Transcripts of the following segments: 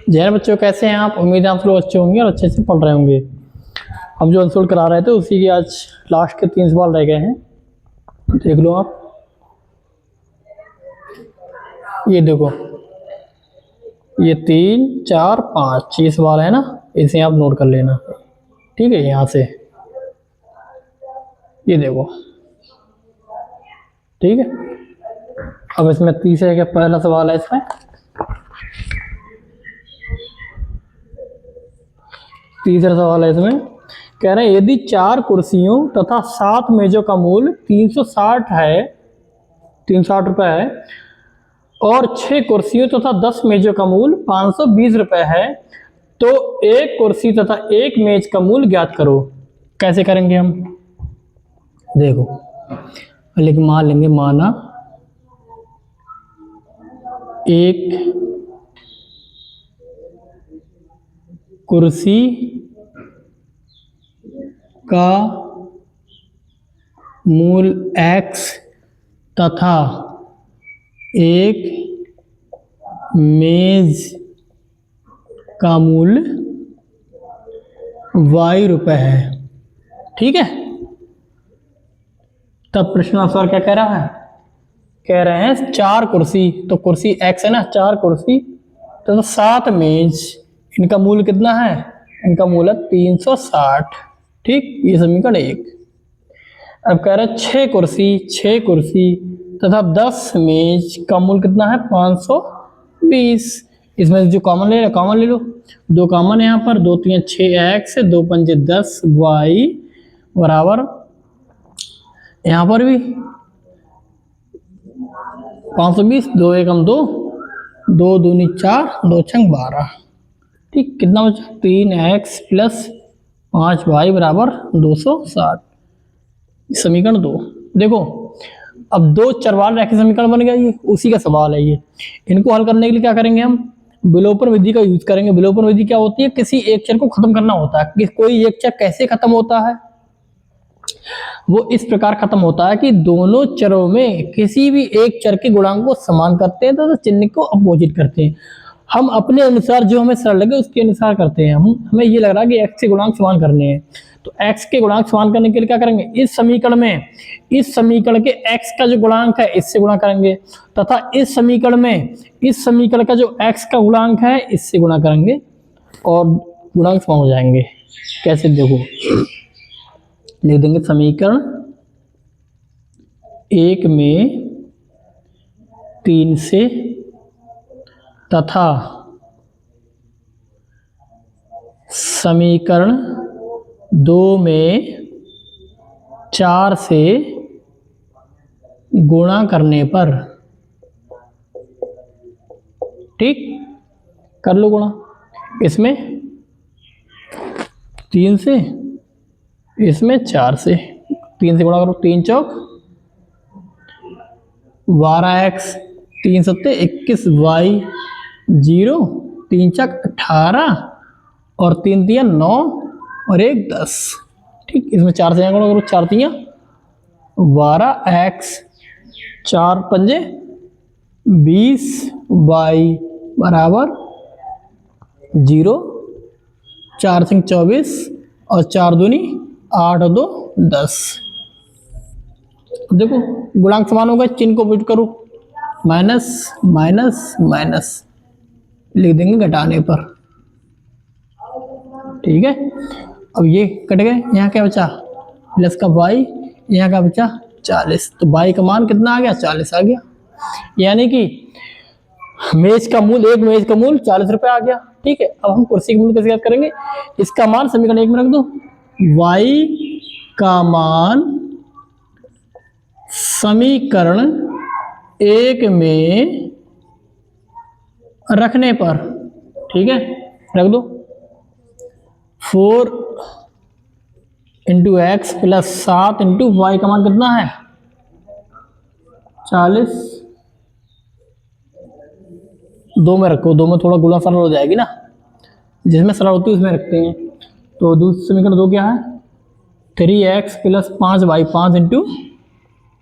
जैन बच्चों कैसे हैं आप? उम्मीद है आप लोग अच्छे होंगे और अच्छे से पढ़ रहे होंगे। हम जो आंसर करा रहे थे उसी के आज लास्ट के 3 सवाल रह गए हैं, देख लो आप। ये देखो, ये 3, 4, 5 ये सवाल है ना, इसे आप नोट कर लेना, ठीक है। यहाँ से ये देखो, ठीक है। अब इसमें तीसरे का पहला सवाल है, इसमें तीसरा सवाल है। इसमें कह रहे हैं यदि 4 कुर्सियों तथा 7 मेजों का मूल्य 360 है, 360 रुपये है, और 6 कुर्सियों तथा 10 मेजों का मूल्य 520 रुपये है, तो एक कुर्सी तथा एक मेज का मूल्य ज्ञात करो। कैसे करेंगे हम? देखो, लेकिन मान लेंगे, माना एक कुर्सी का मूल्य x तथा एक मेज का मूल्य y रुपये है, ठीक है। तब प्रश्न अनुसार क्या कह रहा है? कह रहे हैं 4 कुर्सी, तो कुर्सी x है ना, 4 कुर्सी तो 7 मेज, इनका मूल्य कितना है? इनका मूल्य 360, ठीक। ये समीकरण 1। अब कह रहे हैं 6 कुर्सी तथा 10 मेज का मूल्य कितना है? 520। इसमें जो कॉमन ले लो, कॉमन ले लो, 2 कॉमन है यहाँ पर, 2 3 6x, 2 5 10 y बराबर यहाँ पर भी 520, 2 1 2, 2 दूनी 4, 2 छंग 12, ठीक। कितना बचा? 3x प्लस 5y बराबर 260, समीकरण 2। देखो, अब 2 चरवाल रैखिक समीकरण बन गया, ये उसी का सवाल है ये। इनको हल करने के लिए क्या करेंगे हम? विलोपन विधि का यूज करेंगे। विलोपन विधि क्या होती है? किसी एक चर को खत्म करना होता है। कि कोई एक चर कैसे खत्म होता है? वो इस प्रकार खत्म होता है कि दोनों चरों में किसी भी एक चर के गुणांक को समान करते हैं तो चिन्ह को अपोजिट करते हैं। हम अपने अनुसार जो हमें सरल लगे उसके अनुसार करते हैं। हमें ये लग रहा है कि x के गुणांक समान करने हैं, तो x के गुणांक समान करने के लिए क्या करेंगे? इस समीकरण में इस समीकरण के x का जो गुणांक है इससे गुणा करेंगे, तथा इस समीकरण में इस समीकरण का जो x का गुणांक है इससे गुणा करेंगे और गुणांक समान हो जाएंगे। कैसे? देखो, लिख देंगे समीकरण 1 में 3 से तथा समीकरण 2 में 4 से गुणा करने पर, ठीक। कर लो गुणा, इसमें 3 से, इसमें 4 से, 3 से गुणा करो, 3 चौक 12x, 3 सत्ते 21y, 0, 3 चक 18 और 3 तिया 9 और 1 10, ठीक। इसमें 4 से गुणा करो, 4 तिया 12x, 4 पंजे 20y बराबर 0, 4 सिंह 24 और 4 दूनी 8 और 2 10। देखो, गुणांक समान होगा, चिन्ह को पुट करो, माइनस माइनस माइनस लिख देंगे घटाने पर, ठीक है। अब ये कट गए, यहाँ क्या बचा? प्लस का y, यहाँ का बचा 40, तो y का मान कितना आ गया? 40 आ गया। यानी कि मेज का मूल्य, एक मेज का मूल्य 40 रुपये आ गया, ठीक है। अब हम कुर्सी का मूल्य कैसे ज्ञात करेंगे? इसका मान समीकरण 1 में रख दो। y का मान समीकरण 1 में रखने पर, ठीक है, रख दो। 4 into x plus 7 into y का मान कितना है? 40। 2 में रखो, 2 में थोड़ा गुणा सरल हो जाएगी ना, जिसमें सरल होती है उसमें रखते हैं। तो दूसरा समीकरण 2 क्या है? 3x प्लस 5y, 5 इंटू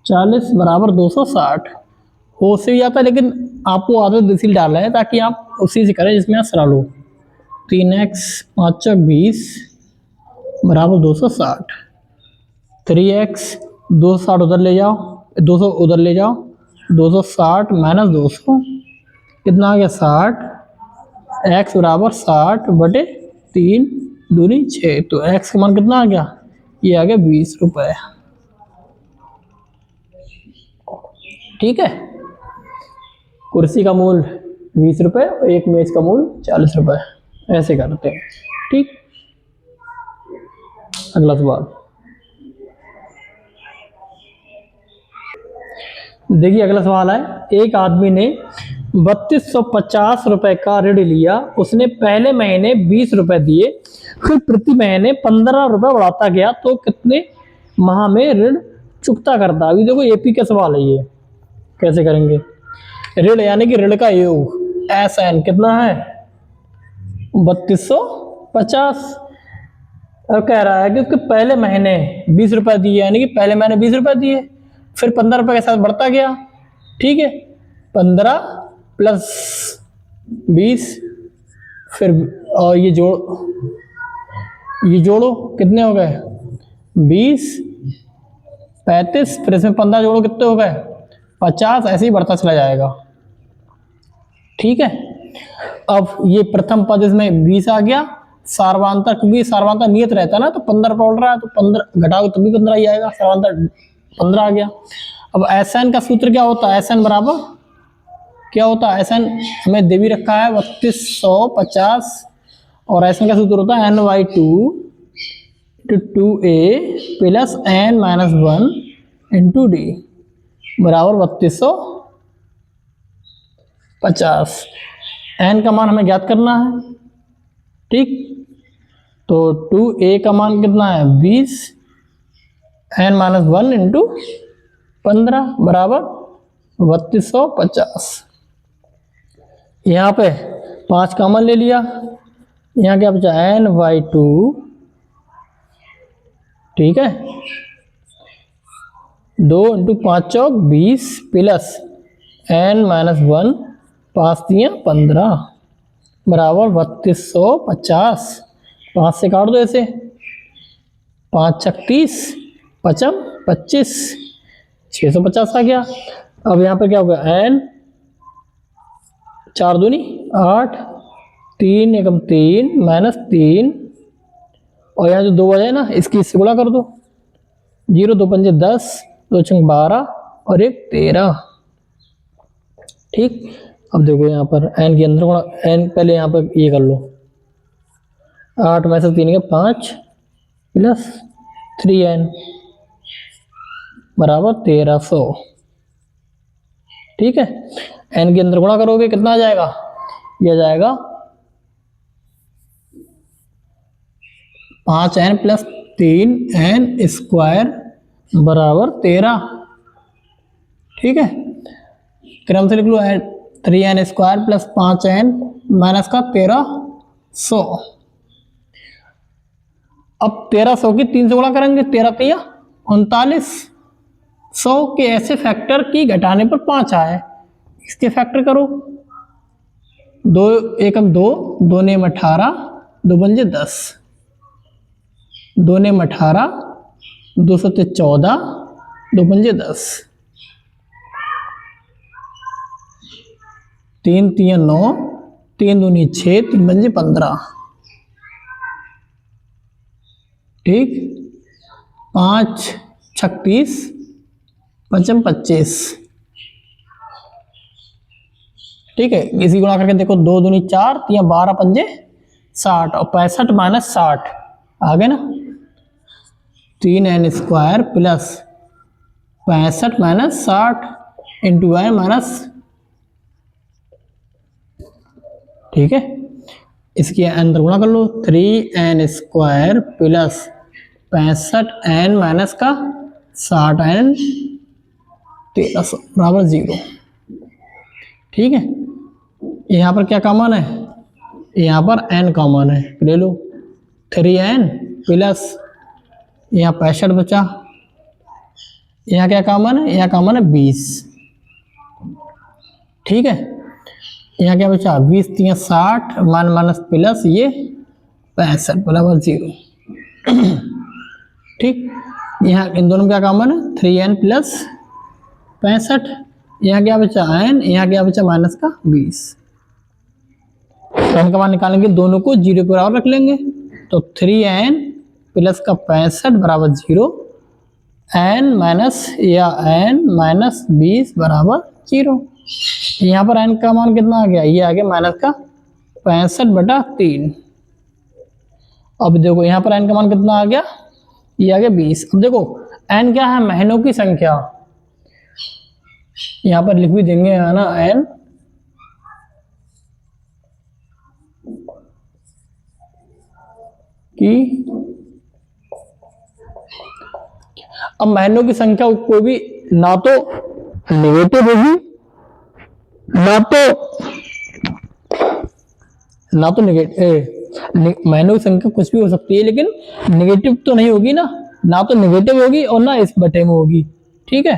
40 बराबर 260। हो से भी आता है, लेकिन आपको आदत इसीलिए डाल रहे हैं ताकि आप उसी से करें जिसमें आप सरल हो। 3x 5 20 बराबर 260। 3x 260 उधर ले जाओ, 200 उधर ले जाओ, 260 माइनस 200 कितना आ गया 60। x बराबर 60 बटे 3 दूनी 6, तो x का मान कितना आ गया, ये आ गया 20 रुपये। ठीक है, कुर्सी का मूल्य 20 रुपये और एक मेज का मूल्य 40 रुपये, ऐसे करते हैं। ठीक, अगला सवाल देखिए। अगला सवाल है, एक आदमी ने 3250 रुपए का ऋण लिया। उसने पहले महीने 20 रुपए दिए, फिर प्रति महीने 15 रुपए बढ़ाता गया, तो कितने माह में ऋण चुकता करता। अभी देखो एपी का सवाल है, ये कैसे करेंगे। ऋण यानी कि ऋण का योग एस एन कितना है 3250। अब कह रहा है कि उसके पहले महीने 20 रुपए दिए, यानी कि पहले महीने 20 रुपए दिए, फिर 15 रुपए के साथ बढ़ता गया। ठीक है, 15 प्लस 20, फिर और ये जोड़ो कितने हो गए 20 35, फिर इसमें 15 जोड़ो कितने हो गए 50, ऐसे ही बढ़ता चला जाएगा। ठीक है, अब ये प्रथम पद इसमें 20 आ गया, सार्वांतर, क्योंकि सार्वांतर नियत रहता है ना, तो 15 पड़ रहा है, तो 15 घटाओ तभी 15 ही आएगा, सार्वांतर 15 आ गया। अब एस एन का सूत्र क्या होता है, एस एन बराबर क्या होता है, एस एन हमें दे भी रखा है 3250, और एस एन का सूत्र होता है n/2 × 2a plus n - 1 × d बराबर 3250। n का मान हमें ज्ञात करना है। ठीक, तो 2a का मान कितना है 20, n - 1 × 15 बराबर 3250। यहाँ पे 5 कॉमन ले लिया, यहाँ क्या बचा n/2। ठीक है, 2 × 5 = 20 प्लस n - 1 5 दिया 15 बराबर 3250। 5 से काट दो ऐसे, 5 × 30 5 25, 650 आ गया। अब यहाँ पर क्या होगा n 4 दूनी 8, 3 एकम 3 माइनस 3, और यहाँ जो 2 बजाए ना, इसकी इससे गुणा कर दो, 0 2 पंजे 10, 2 छंग 12 और 1 13। ठीक, अब देखो यहाँ पर n के अंदर गुणा, n पहले यहाँ पर ये कर लो, 8 में से 3 के 5 प्लस 3n बराबर 1300। ठीक है, n के अंदर गुणा करोगे कितना आ जाएगा, ये आ जाएगा 5n प्लस 3n स्क्वायर बराबर 13। ठीक है, क्रम से लिख लो 3n square plus 5n minus का 1300। अब 1300 की 3 से गुणा करेंगे, 13 3 39, 100 के ऐसे फैक्टर की घटाने पर 5 आए, इसके फैक्टर करो, 2 एकम 2, 2 ने 18, 2 पंजे 10, 2 ने 18, 2 सत्ते 14, 2 पंजे 10, 3 3 9, 3 दूनी 6, 3 पंजे 15। ठीक, 5 36, 5 25। ठीक है, इसी गुणा करके देखो, 2 दूनी 4, 3 12 पंजे 60, और 65 माइनस 60 आ गए ना, 3n square plus 65 minus 60 into n minus. ठीक है, इसके अंदर गुणा कर लो, 3n square plus 65n minus का 60n 1300 बराबर 0। ठीक है, यहाँ पर क्या कॉमन है, यहाँ पर n कॉमन है, ले लो 3n प्लस यहाँ 65 बचा, यहाँ क्या कॉमन है, यहाँ कॉमन है 20। ठीक है, यहाँ क्या बचा 20 3 60 मान माइनस प्लस ये 65 बराबर 0। ठीक, यहाँ इन दोनों में क्या कॉमन है 3n प्लस 65। यहाँ क्या बचा n, यहाँ क्या बचा माइनस का 20। n का मान निकालेंगे दोनों को 0 के बराबर रख लेंगे तो 3n प्लस का 65 बराबर 0, n माइनस या n माइनस 20 बराबर 0। यहाँ पर n का मान कितना आ गया, ये आ गया माइनस का 65/3। अब देखो यहाँ पर n का मान कितना आ गया, ये आ गया 20। अब देखो n क्या है, महीनों की संख्या, यहाँ पर लिख भी देंगे है ना n की। अब महीनों की संख्या कोई भी ना तो नेगेटिव होगी ना तो नेगेटिव, महीनों की संख्या कुछ भी हो सकती है लेकिन नेगेटिव तो नहीं होगी ना तो नेगेटिव होगी और ना इस बटे में होगी। ठीक है,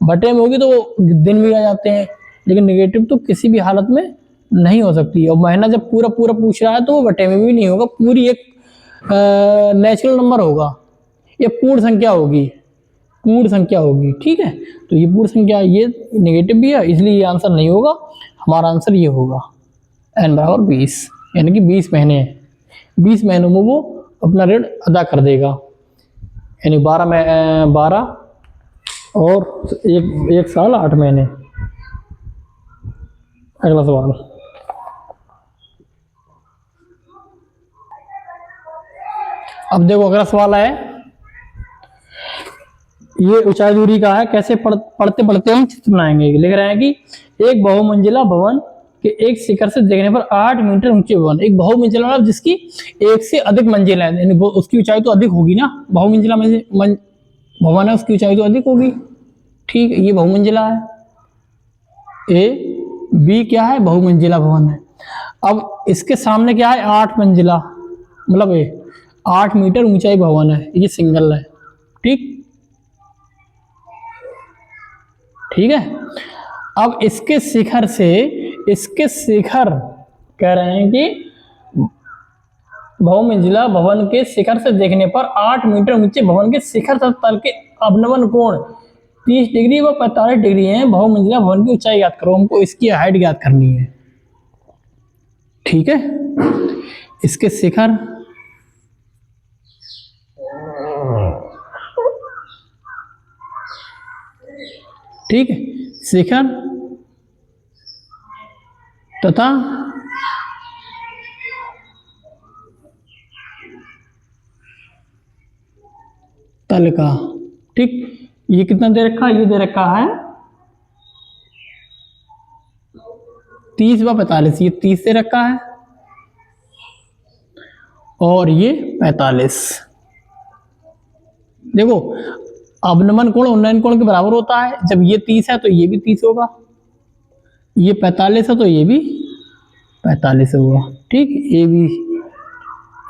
बटे में होगी तो दिन भी आ जाते हैं, लेकिन नेगेटिव तो किसी भी हालत में नहीं हो सकती। और महीना जब पूरा पूरा पूछ रहा है तो वो बटे में भी नहीं होगा, पूरी एक नेचुरल नंबर होगा, ये पूर्ण संख्या होगी, पूर्ण संख्या होगी। ठीक है, तो ये पूर्ण संख्या, ये नेगेटिव भी है इसलिए ये आंसर नहीं होगा, हमारा आंसर ये होगा n बराबर 20, यानी कि 20 महीने हैं। 20 महीनों में वो अपना ऋण अदा कर देगा, यानी 12 और एक साल 8 महीने। अगला सवाल, अब देखो अगला सवाल है, ये ऊंचाई दूरी का है, कैसे पढ़ते पढ़ते हम चित्र बनाएंगे। लिख रहे हैं कि एक बहुमंजिला भवन के एक शिखर से देखने पर 8 मीटर ऊंचे भवन, एक बहुमंजिला मतलब जिसकी एक से अधिक मंजिल है, यानी उसकी ऊंचाई तो अधिक होगी ना, बहुमंजिला भवन है उसकी ऊंचाई तो अधिक होगी। ठीक है, ये बहुमंजिला है, ए बी क्या है बहुमंजिला भवन है। अब इसके सामने क्या है 8 मंजिला, मतलब 8 मीटर ऊंचाई भवन है, ये सिंगल है। ठीक है, अब इसके शिखर कह रहे हैं कि बहुमंजिला भवन के शिखर से देखने पर 8 मीटर ऊंचे भवन के शिखर तल के अवनमन कोण 30 डिग्री व 45 डिग्री है। बहुमंजिला भवन की ऊंचाई याद करो, हमको इसकी हाइट याद करनी है। ठीक है, इसके शिखर ठीक है, शिखर तथा तल का। ठीक, ये कितना दे रखा है, ये दे रखा है 30 व 45, ये 30 दे रखा है और ये 45। देखो अवनमन कोण उन्नयन कोण के बराबर होता है, जब ये 30 है तो ये भी 30 होगा, ये 45 है तो ये भी 45 होगा। ठीक, ये भी,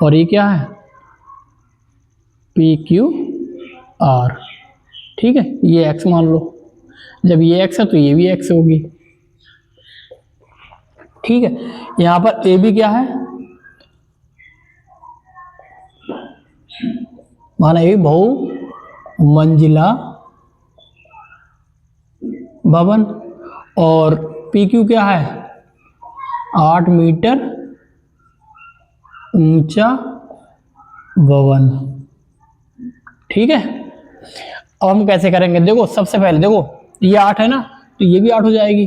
और ये क्या है पी क्यू आर। ठीक है, ये x मान लो, जब ये x है तो ये भी x होगी। ठीक है, यहां पर ए बी क्या है, माना ये बहुमंजिला भवन, और पी क्यू क्या है 8 मीटर ऊंचा भवन। ठीक है, अब हम कैसे करेंगे, देखो सबसे पहले देखो ये 8 है ना, तो ये भी 8 हो जाएगी,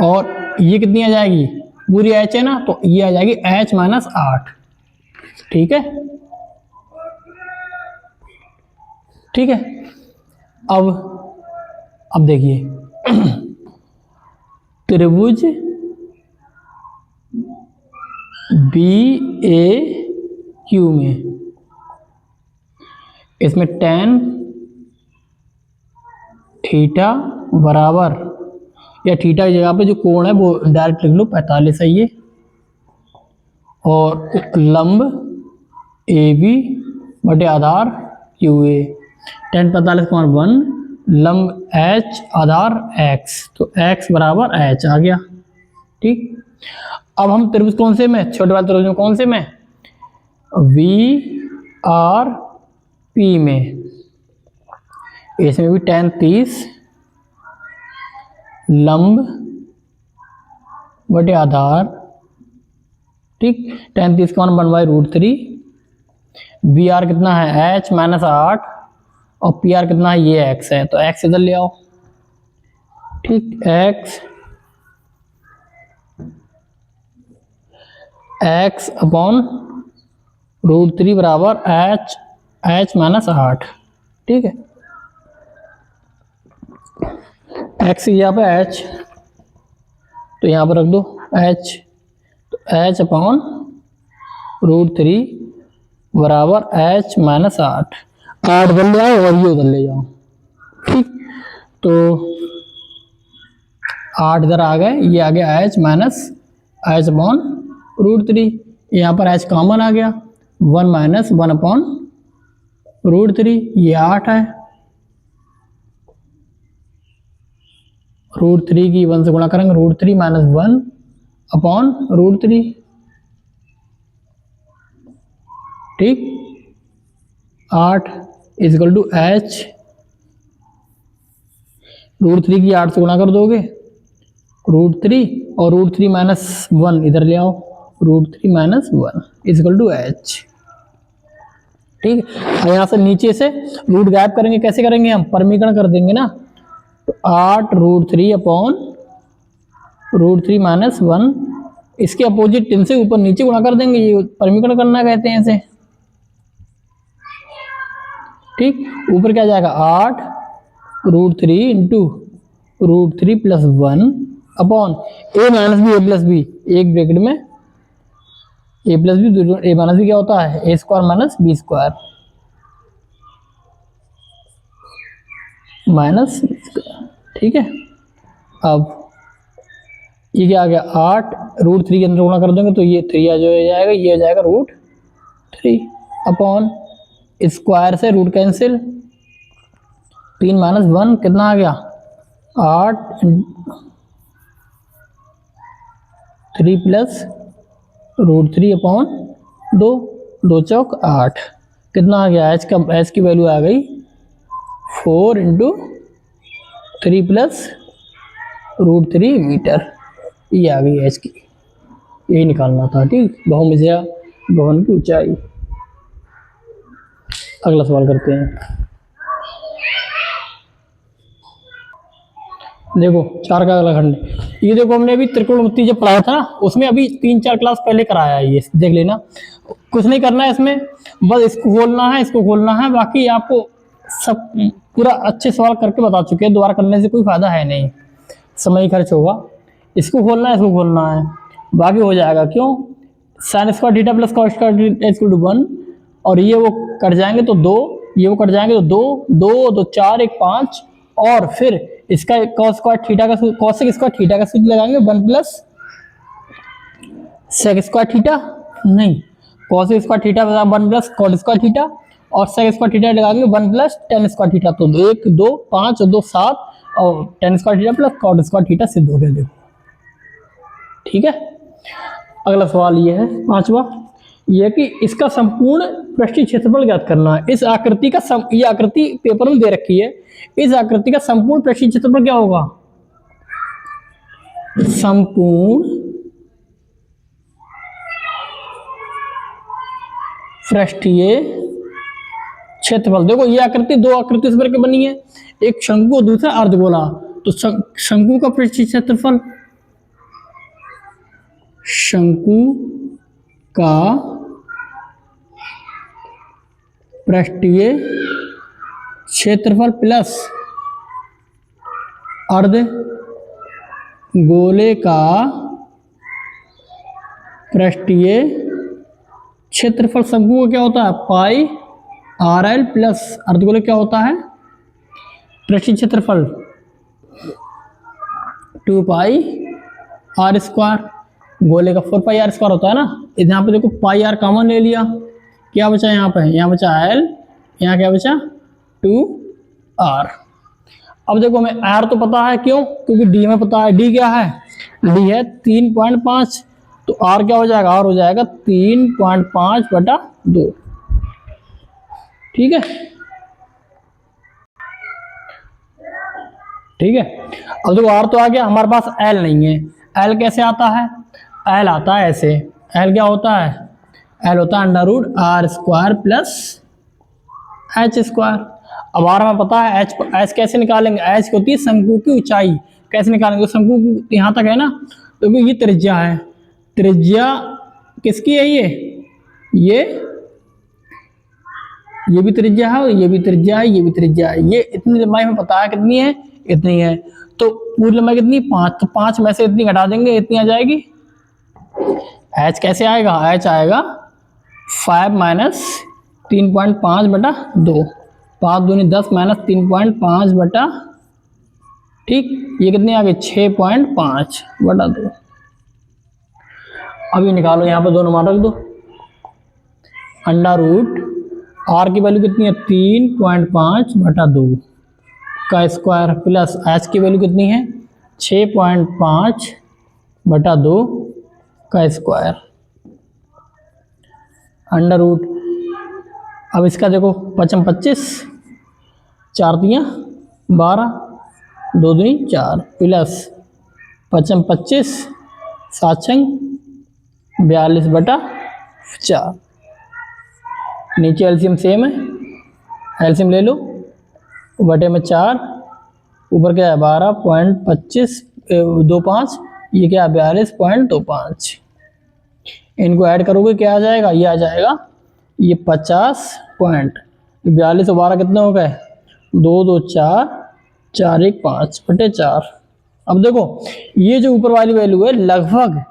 और ये कितनी आ जाएगी पूरी h है ना, तो ये आ जाएगी h माइनस 8। ठीक है, ठीक है, अब देखिए त्रिभुज बी ए क्यू में इसमें tan थीटा बराबर, या थीटा की जगह पे जो कोण है वो डायरेक्ट लिख लो 45 है ये, और लंब ए बी बटे आधार क्यू ए। tan 45 का मान लंब एच आधार एक्स, तो एक्स बराबर एच आ गया। ठीक, अब हम त्रिभुज कौन से में, छोटे वाले त्रिभुज में कौन से में, वी आर पी में, इसमें भी tan 30 लंब बटे आधार, ठीक, tan 30 का मान 1/√3, वी आर कितना है h माइनस 8 और पी आर कितना है ये x है, तो x इधर ले आओ। ठीक, x अपॉन √3 बराबर h माइनस 8। ठीक है, x यहाँ पे h, तो यहाँ पर रख दो h, तो h अपॉन √3 बराबर h माइनस 8, 8 उधर ले आओ और ये उधर ले जाओ। ठीक, तो 8 इधर आ गए, ये आ गया h माइनस h अपॉन √3, यहाँ पर h कॉमन आ गया, 1 माइनस 1 अपॉन √3, ये 8 है, √3 की 1 से गुणा करेंगे, √3 माइनस 1 अपॉन √3। ठीक, 8 इजकल टू h, √3 की 8 से गुणा कर दोगे, √3 और √3 माइनस 1 इधर ले आओ, √3 माइनस 1 इजकल टू h। ठीक है, यहाँ से नीचे से रूट गायब करेंगे, कैसे करेंगे हम, परमीकरण कर देंगे ना, तो 8 √3 अपॉन √3 माइनस 1, इसके अपोजिट चिन्ह से ऊपर नीचे गुणा कर देंगे, ये परमीकरण करना कहते हैं इसे। ठीक, ऊपर क्या जाएगा 8 √3 into √3 plus 1 upon a minus b, a plus b, एक ब्रैकेट में a plus b, a minus b क्या होता है a square minus b square minus. ठीक है, अब ये क्या आ गया 8 √3 के अंदर गुणा कर देंगे तो ये 3 आ जाएगा, ये आ जाएगा √3 अपॉन स्क्वायर से रूट कैंसिल, 3 माइनस 1 कितना आ गया 8, 3 प्लस √3 अपॉन 2, 2 चौक 8, कितना आ गया h की वैल्यू आ गई 4 इंटू 3 प्लस √3 मीटर, ये आ गई h की, यही निकालना था। ठीक, बहुभुज भवन की ऊंचाई। अगला सवाल करते हैं, देखो 4 का अगला खंड, ये देखो हमने अभी त्रिकोणमिति जब पढ़ाया था ना, उसमें अभी 3-4 क्लास पहले कराया है, ये देख लेना, कुछ नहीं करना है इसमें, बस इसको खोलना है, इसको खोलना है, बाकी आपको सब पूरा अच्छे सवाल करके बता चुके हैं, दोबारा करने से कोई फायदा है नहीं, समय खर्च होगा, इसको खोलना है, इसको खोलना है, बाकी हो जाएगा। क्यों, sin square theta plus cos square theta equal to 1, और ये वो कट जाएंगे तो 2, ये वो कट जाएंगे तो 2, 2 2 4 1 5, और फिर इसका cos स्क्वायर थीटा का cos स्क्वायर थीटा का सूत्र लगाएंगे 1 प्लस sec स्क्वायर थीटा, नहीं cos square theta 1 plus cot square theta, और sec स्क्वायर थीटा लगाएंगे 1 प्लस tan स्क्वायर थीटा, तो 1 2 5 2 7 और tan square theta plus cot square theta सिद्ध हो गया। देखो, ठीक है, अगला सवाल ये है 5वां, यह कि इसका संपूर्ण पृष्ठीय क्षेत्रफल ज्ञात करना है। इस आकृति का ये आकृति पेपर में दे रखी है, इस आकृति का संपूर्ण पृष्ठीय क्षेत्रफल क्या होगा, संपूर्ण पृष्ठीय क्षेत्रफल। देखो ये आकृति दो आकृति से मिलकर बनी है, एक शंकु और दूसरा अर्धगोला, तो शंकु का पृष्ठीय क्षेत्रफल, शंकु का पृष्ठीय क्षेत्रफल प्लस अर्ध गोले का पृष्ठीय क्षेत्रफल, शंकु का क्या होता है पाई RL प्लस अर्धगोले क्या होता है पृष्ठीय क्षेत्रफल 2 पाई R स्क्वायर, गोले का 4 पाई R स्क्वायर होता है ना। यहाँ पे देखो पाई R कॉमन ले लिया, क्या बचा यहाँ पे, यहाँ बचा L, यहाँ क्या बचा 2R। अब देखो हमें आर तो पता है, क्यों? क्योंकि डी में पता है। डी क्या है? डी है 3.5। तो आर क्या हो जाएगा? आर हो जाएगा 3.5/2। ठीक है, ठीक है। अब देखो आर तो आ गया, हमारे पास एल नहीं है। एल कैसे आता है? एल आता है ऐसे। एल क्या होता है? एल होता है √r² प्लस h²। अब आर हमें पता है, एच कैसे निकालेंगे? एच होती है शंकु की ऊंचाई। कैसे निकालेंगे? शंकु की यहाँ तक है ना, तो ये त्रिज्या है। त्रिज्या किसकी है? ये भी त्रिज्या है, और ये भी त्रिज्या है, ये भी त्रिज्या है। ये इतनी लंबाई हमें पता है कितनी है, इतनी है। तो पूरी लंबाई कितनी? 5। तो 5 में से इतनी घटा देंगे, इतनी आ जाएगी। एच कैसे आएगा? एच आएगा 5 - 3.5/2। 5 दूनी 10 - 3.5 ठीक, ये कितनी आ गई? 6.5/2। अभी निकालो, यहाँ पर दोनों मान रख दो। आर की वैल्यू कितनी है? 3.5/2 का स्क्वायर प्लस एच की वैल्यू कितनी है? 6.5/2 का स्क्वायर √ अब इसका देखो, 5 × 25, 4 × 12, 2 दूनी 4 प्लस 5 × 25, 7 × 42/4। नीचे एलसीएम सेम है, एलसीएम ले लो। बटे में 4, ऊपर क्या है? 12.2525, ये क्या है? 42.25। इनको ऐड करोगे क्या आ जाएगा? ये आ जाएगा, ये 50 पॉइंट। 42 और 12 कितने हो गए? 2 2 4, 4 1 5/4। अब देखो, ये जो ऊपर वाली वैल्यू है लगभग,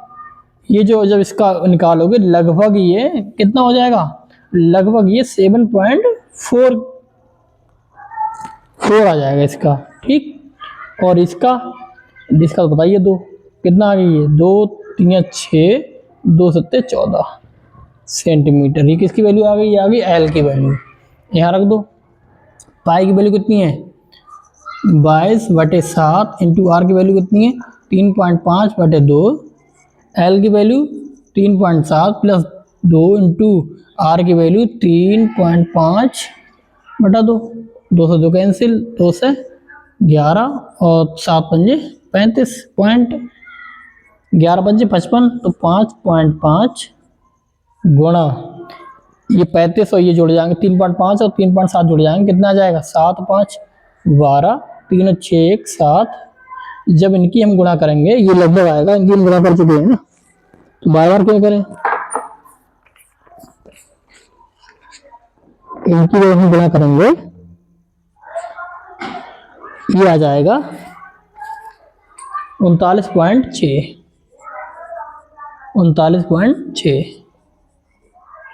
ये जो जब इसका निकालोगे लगभग ये कितना हो जाएगा? लगभग ये 7.44 आ जाएगा इसका। ठीक, और इसका तो बताइए, 2 कितना आ गई? ये 2 3 6, 2 7 14 सेंटीमीटर। ये किसकी वैल्यू आ गई? ये आ गई एल की वैल्यू। यहाँ रख दो। पाई की वैल्यू कितनी है? 22/7 इंटू आर की वैल्यू कितनी है? 3.5/2। एल की वैल्यू 3.7 प्लस 2 इंटू आर की वैल्यू 3.5/2। 2 से 2 कैंसिल, 2 से 11 और 7 पंजे 35 पॉइंट, 11 पंजे 55, तो 5.5 गुणा ये 35 और ये जुड़ जाएंगे, 3.5 और 3.7 जुड़ जाएंगे, कितना आ जाएगा? 7 5 12, 3 6 1 7। जब इनकी हम गुणा करेंगे, ये लगभग आएगा, इनकी हम गुणा कर चुके हैं ना, तो बार बार क्यों करें? इनकी जब हम गुणा करेंगे, ये आ जाएगा 39.6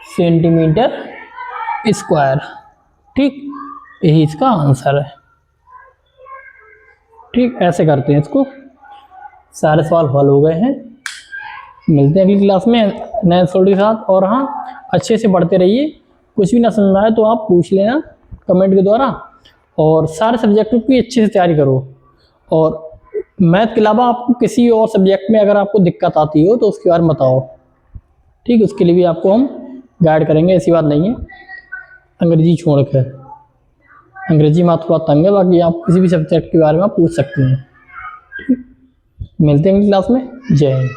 सेंटीमीटर स्क्वायर। ठीक, यही इसका आंसर है। ठीक, ऐसे करते हैं इसको। सारे सवाल हल हो गए हैं। मिलते हैं अगली क्लास में नए सवाल के साथ। और हाँ, अच्छे से पढ़ते रहिए। कुछ भी ना समझ आए तो आप पूछ लेना कमेंट के द्वारा, और सारे सब्जेक्टों की अच्छे से तैयारी करो। और मैथ के अलावा आपको किसी और सब्जेक्ट में अगर आपको दिक्कत आती हो तो उसके बारे में बताओ। ठीक, उसके लिए भी आपको हम गाइड करेंगे, ऐसी बात नहीं है। अंग्रेजी छोड़ कर, अंग्रेजी में थोड़ा तंग है, बाकी आप किसी भी सब्जेक्ट के बारे में आप पूछ सकते हैं। ठीक, मिलते हैं अगली क्लास में। जय हिंद।